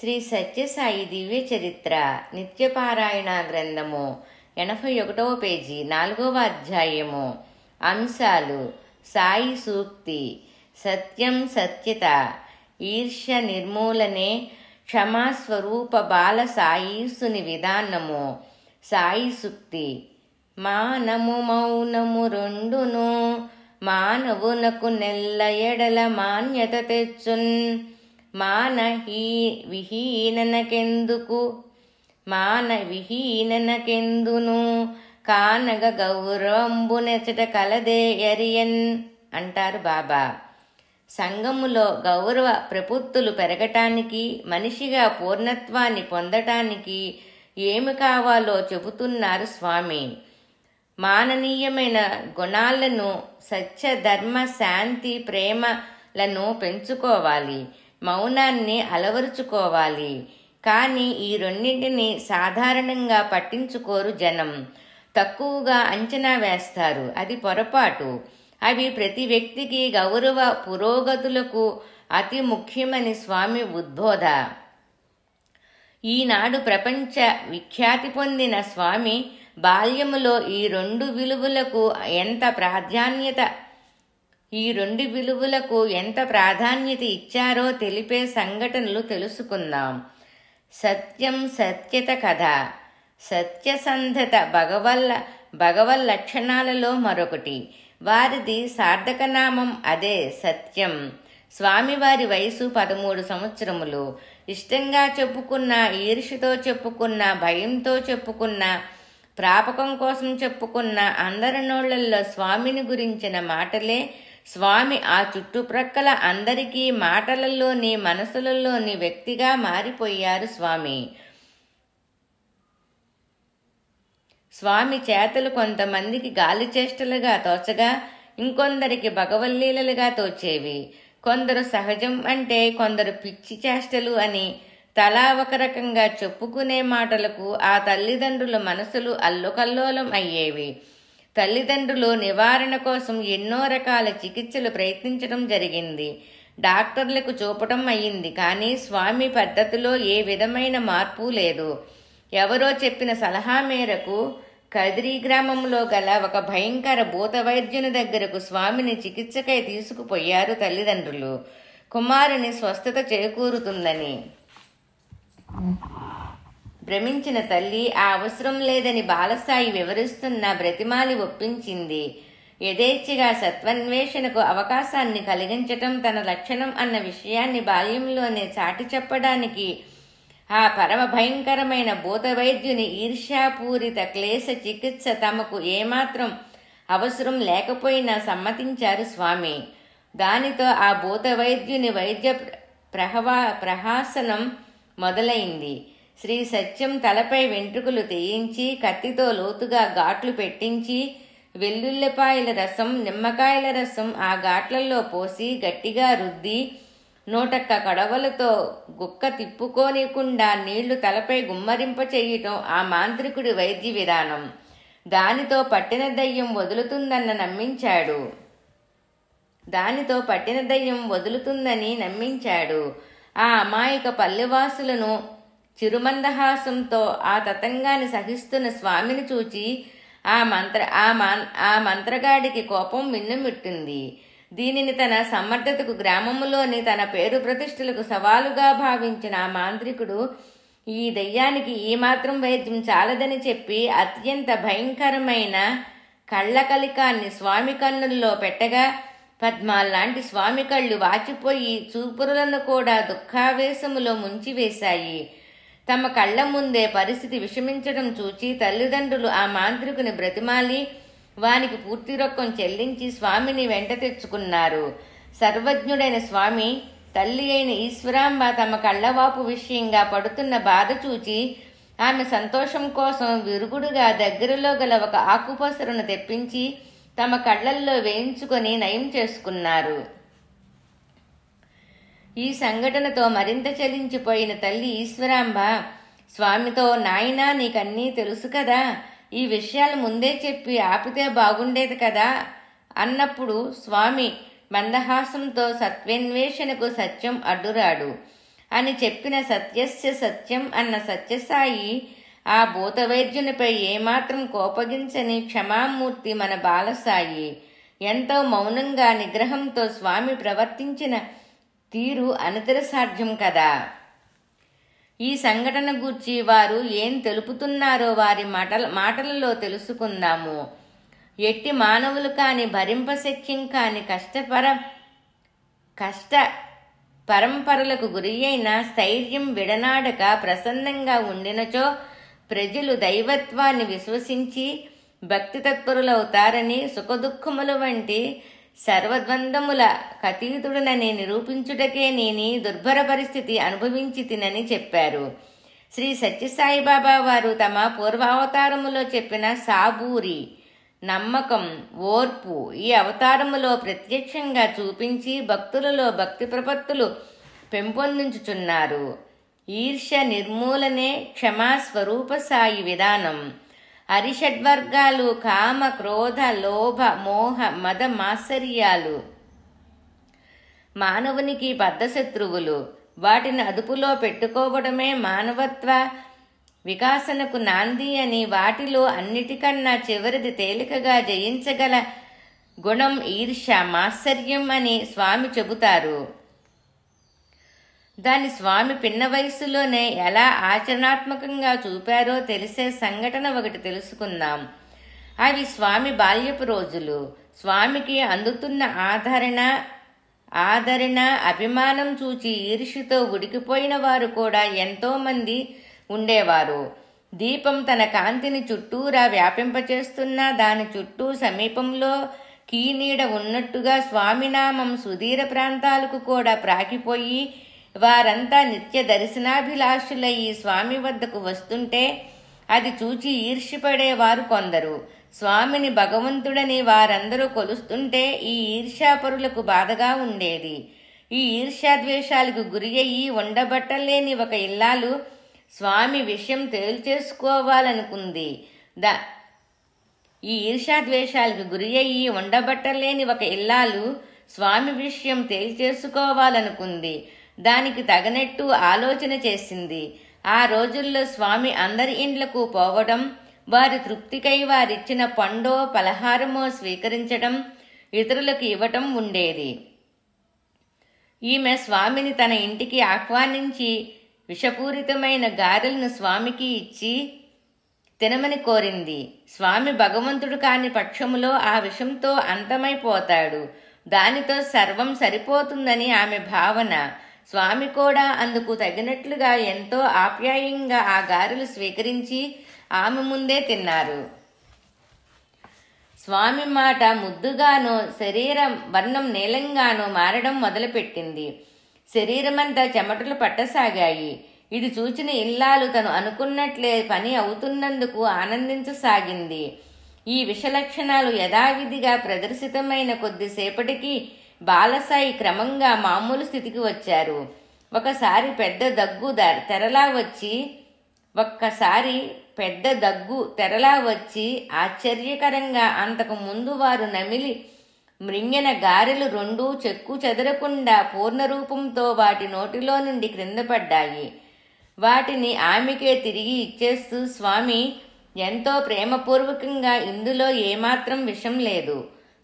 శ్రీ సత్యసాయి దివ్య చరిత్ర నిత్యపారాయణ గ్రంథము 81వ పేజీ 4వ అధ్యాయము. అంశాలు: సాయి సూక్తి, సత్యం సత్యత, ఈర్ష్య నిర్మూలనే, క్షమాస్వరూప బాల సాయీసుని విధానము. సాయి సూక్తి: మానము మౌనము రెండును మానవునకు నెల్ల ఎడల మాన్యత తెచ్చున్. మాన విహీననకెందును కానగ గౌరవంబునెచట కలదే ఎరియన్ అంటారు బాబా. సంఘములో గౌరవ ప్రపత్తులు పెరగటానికి, మనిషిగా పూర్ణత్వాన్ని పొందటానికి ఏమి కావాలో చెబుతున్నారు స్వామి. మాననీయమైన గుణాలను, సత్య ధర్మ శాంతి ప్రేమలను పెంచుకోవాలి, మౌనాన్ని అలవరుచుకోవాలి. కానీ ఈ రెండింటిని సాధారణంగా పట్టించుకోరు జనం. తక్కువగా అంచనా వేస్తారు. అది పొరపాటు. అవి ప్రతి వ్యక్తికి గౌరవ పురోగతులకు అతి ముఖ్యమని స్వామి ఉద్బోధ. ఈనాడు ప్రపంచ విఖ్యాతి పొందిన స్వామి బాల్యములో ఈ రెండు విలువలకు ఎంత ప్రాధాన్యత ఇచ్చారో తెలిపే సంఘటనలు తెలుసుకుందాం. సత్యం సత్యత కథ. సత్యసంధత భగవల్లక్షణాలలో మరొకటి. వారిది సార్థకనామం అదే సత్యం. స్వామివారి వయసు 13 సంవత్సరములు. ఇష్టంగా చెప్పుకున్న, ఈర్ష్యతో చెప్పుకున్న, భయంతో చెప్పుకున్న, ప్రాపకం కోసం చెప్పుకున్న అందరి నోళ్లలో స్వామిని గురించిన మాటలే. స్వామి ఆ చుట్టుప్రక్కల అందరికీ మాటలలోని, మనసులలోని వ్యక్తిగా మారిపోయారు స్వామి చేతలు కొంతమందికి గాలి చేష్టలుగా తోచగా, ఇంకొందరికి భగవల్లీలలుగా తోచేవి. కొందరు సహజం అంటే, కొందరు పిచ్చి చేష్టలు అని తలా ఒక రకంగా చెప్పుకునే మాటలకు ఆ తల్లిదండ్రుల మనసులు అల్లుకల్లోలం అయ్యేవి. తల్లిదండ్రులు నివారణ కోసం ఎన్నో రకాల చికిత్సలు ప్రయత్నించడం జరిగింది. డాక్టర్లకు చూపటం అయ్యింది. కానీ స్వామి పద్ధతిలో ఏ విధమైన మార్పు లేదు. ఎవరో చెప్పిన సలహా మేరకు కదిరి గ్రామంలో గల ఒక భయంకర భూత వైద్యుని దగ్గరకు స్వామిని చికిత్సకై తీసుకుపోయారు తల్లిదండ్రులు. కుమారుని స్వస్థత చేకూరుతుందని భ్రమించిన తల్లి ఆ అవసరం లేదని బాలసాయి వివరిస్తున్న బ్రతిమాలి ఒప్పించింది. యథేచ్ఛగా సత్వన్వేషణకు అవకాశాన్ని కలిగించటం తన లక్షణం అన్న విషయాన్ని బాల్యంలోనే చాటి చెప్పడానికి ఆ పరమ భయంకరమైన భూత వైద్యుని ఈర్ష్యాపూరిత క్లేశ చికిత్స తమకు ఏమాత్రం అవసరం లేకపోయినా సమ్మతించారు స్వామి. దానితో ఆ భూత వైద్యుని వైద్య ప్రహాసనం మొదలైంది. శ్రీ సత్యం తలపై వెంట్రుకలు తీయించి, కత్తితో లోతుగా ఘాట్లు పెట్టించి, వెల్లుల్లిపాయల రసం, నిమ్మకాయల రసం ఆ ఘాట్లలో పోసి గట్టిగా రుద్ది, 100 కడవలతో గుక్క తిప్పుకోనికుండా నీళ్లు తలపై గుమ్మరింప చేయటం ఆ మాంత్రికుడి వైద్య విధానం. దానితో పట్టిన దయ్యం వదులుతుందని నమ్మించాడు. ఆ అమాయక పల్లెవాసులను చిరుమందహాసంతో ఆ తతంగాన్ని సహిస్తున్న స్వామిని చూచి ఆ మంత్రగాడికి కోపం మిన్నుమిట్టింది. దీనిని తన సమర్థతకు, గ్రామములోని తన పేరు ప్రతిష్టలకు సవాలుగా భావించిన ఆ మాంత్రికుడు ఈ దయ్యానికి ఈ మాత్రం వైద్యం చాలదని చెప్పి అత్యంత భయంకరమైన కళ్ళకలికాన్ని స్వామి కన్నుల్లో పెట్టగా, పద్మాల్లాంటి స్వామి కళ్ళు వాచిపోయి చూపురులను కూడా దుఃఖావేశములో ముంచివేశాయి. తమ కళ్ల ముందే పరిస్థితి విషమించడం చూచి తల్లిదండ్రులు ఆ మాంత్రికుని బ్రతిమాలి వానికి పూర్తి రొక్కం చెల్లించి స్వామిని వెంట తెచ్చుకున్నారు. సర్వజ్ఞుడైన స్వామి, తల్లి అయిన ఈశ్వరాంబ తమ కళ్లవాపు విషయంగా పడుతున్న బాధ చూచి ఆమె సంతోషం కోసం విరుగుడుగా దగ్గరలో గల ఒక ఆకుపసరును తెప్పించి తమ కళ్లల్లో వేయించుకొని నయం చేసుకున్నారు. ఈ సంఘటనతో మరింత చలించిపోయిన తల్లి ఈశ్వరాంబ స్వామితో, నాయనా, నీకన్నీ తెలుసు కదా, ఈ విషయాలు ముందే చెప్పి ఆపితే బాగుండేది కదా అన్నప్పుడు స్వామి మందహాసంతో సత్వేన్వేషణకు సత్యం అడ్డురాడు. అని చెప్పిన సత్యస్య సత్యం అన్న సత్యసాయి ఆ భూతవైద్యునిపై ఏమాత్రం కోపగించని క్షమామూర్తి మన బాలసాయి. ఎంతో మౌనంగా నిగ్రహంతో స్వామి ప్రవర్తించిన తీరు అనితరసాధ్యం కదా. ఈ సంఘటన గూర్చి వారు ఏం తెలుపుతున్నారో వారి మాటలలో తెలుసుకుందాము. ఎట్టి మానవులు కాని భరింపశక్యం కాని కష్ట పరంపరలకు గురి అయిన స్థైర్యం విడనాడక ప్రసన్నంగా ఉండినచో ప్రజలు దైవత్వాన్ని విశ్వసించి భక్తి తత్పరులవుతారని, సుఖదుఖముల వంటి సర్వద్వంద్వముల కతీతుడనని నిరూపించుటకే నేని దుర్భర పరిస్థితి అనుభవించి తినని చెప్పారు. శ్రీ సత్యసాయిబాబా వారు తమ పూర్వావతారములో చెప్పిన సాబూరి, నమ్మకం, ఓర్పు ఈ అవతారములో ప్రత్యక్షంగా చూపించి భక్తులలో భక్తి ప్రపత్తులు పెంపొందించుచున్నారు. ఈర్ష్య నిర్మూలనే క్షమా స్వరూప సాయి విధానం. అరిషడ్వర్గాలు కామ, క్రోధ, లోభ, మోహ, మద మాత్సర్యాలు మానవునికి బద్ధశత్రువులు. వాటిని అదుపులో పెట్టుకోవడమే మానవత్వ వికాసనకు నాంది అని, వాటిలో అన్నిటికన్నా చివరిది తేలికగా జయించగల గుణం ఈర్ష్య, మాత్సర్యం అని స్వామి చెబుతారు. దాని స్వామి పిన్న వయస్సులోనే ఎలా ఆచరణాత్మకంగా చూపారో తెలిసే సంఘటన ఒకటి తెలుసుకుందాం. అవి స్వామి బాల్యపు రోజులు. స్వామికి అందుతున్న ఆదరణ అభిమానం చూచి ఈర్ష్యతో ఉడికిపోయిన వారు కూడా ఎంతోమంది ఉండేవారు. దీపం తన కాంతిని చుట్టూరా వ్యాపింపచేస్తున్నా దాని చుట్టూ సమీపంలో కీనీడ ఉన్నట్టుగా స్వామినామం సుదీర ప్రాంతాలకు కూడా ప్రాకిపోయి వారంతా నిత్య దర్శనాభిలాషులయ్యి స్వామి వద్దకు వస్తుంటే అది చూచి ఈర్ష్యపడేవారు కొందరు. స్వామిని భగవంతుడని వారందరూ కొలుస్తుంటే ఈ ఈర్ష్యాపరులకు బాధగా ఉండేది. ఈ ఈర్ష్యాద్వేషాలకు గురి అయ్యి ఉండబట్టలేని ఒక ఇల్లాలు స్వామి విషయం తేల్చేసుకోవాలనుకుంది. ఈ ఈర్ష్యాద్వేషాలకు గురి అయ్యి ఉండబట్టలేని ఒక ఇల్లాలు స్వామి విషయం తేల్చేసుకోవాలనుకుంది. దానికి తగనట్టు ఆలోచన చేసింది. ఆ రోజుల్లో స్వామి అందరి ఇండ్లకు పోవడం, వారి తృప్తికై వారిచ్చిన పండో పలహారమో స్వీకరించడం, ఇతరులకు ఇవ్వటం ఉండేది. ఈమె స్వామిని తన ఇంటికి ఆహ్వానించి విషపూరితమైన గారెలను స్వామికి ఇచ్చి తినమని కోరింది. స్వామి భగవంతుడు కాని పక్షములో ఆ విషంతో అంతమైపోతాడు. దానితో సర్వం సరిపోతుందని ఆమె భావన. స్వామి కూడా అందుకు తగినట్లుగా ఎంతో ఆప్యాయంగా ఆ గారెలు స్వీకరించి ఆమె ముందే తిన్నారు. స్వామి మాట ముద్దుగానో శరీర వర్ణం నీలంగానో మారడం మొదలుపెట్టింది. శరీరమంతా చెమటలు పట్టసాగాయి. ఇది చూచిన ఇల్లాలు తను అనుకున్నట్లే పని అవుతున్నందుకు ఆనందించసాగింది. ఈ విషలక్షణాలు యథావిధిగా ప్రదర్శితమైన కొద్దిసేపటికి బాలసాయి క్రమంగా మామూలు స్థితికి వచ్చారు. ఒకసారి పెద్ద దగ్గు తెరలా వచ్చి ఆశ్చర్యకరంగా అంతకు ముందు వారు నమిలి మృంగిన గారెలు రెండూ చెక్కు చెదరకుండా పూర్ణరూపంతో వాటి నోటిలో నుండి క్రింద పడ్డాయి. వాటిని ఆమెకే తిరిగి ఇచ్చేస్తూ స్వామి ఎంతో ప్రేమపూర్వకంగా, ఇందులో ఏమాత్రం విషం లేదు.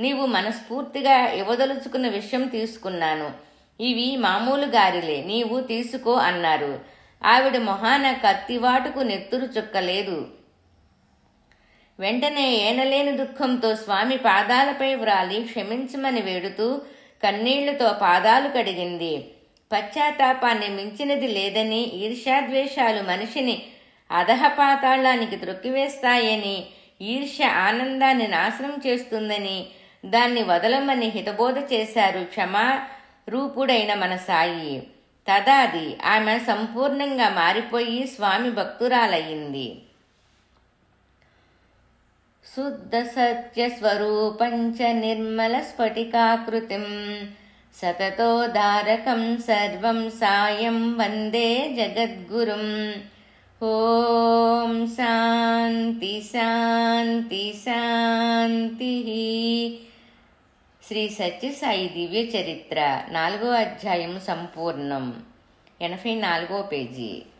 నీవు మనస్ఫూర్తిగా ఇవ్వదలుచుకున్న విషయం తీసుకున్నాను. ఇవి మామూలు గారెలే, నీవు తీసుకో అన్నారు. ఆవిడ మొహాన కత్తివాటుకు నెత్తురు చుక్కలేదు. వెంటనే ఏనలేని దుఃఖంతో స్వామి పాదాలపై వ్రాలి క్షమించమని వేడుతూ కన్నీళ్లతో పాదాలు కడిగింది. పశ్చాత్తాపాన్ని మించినది లేదని, ఈర్ష్యాద్వేషాలు మనిషిని అధఃపాతాళానికి త్రొక్కివేస్తాయని, ఈర్ష్య ఆనందాన్ని నాశనం చేస్తుందని, దాన్ని వదలమని హితబోధ చేశారు క్షమారూపుడైన మన సాయి. తదాది ఆమె సంపూర్ణంగా మారిపోయి స్వామి భక్తురాలయ్యింది. శుద్ధ సత్య స్వరూపంచ నిర్మల స్ఫటికాకృతిం సతతోదారకం సర్వం సాయం వందే జగద్గురుం. ఓం శాంతి శాంతి శాంతి. శ్రీ సత్యసాయి దివ్య చరిత్ర 4వ అధ్యాయం సంపూర్ణం. 84వ పేజీ.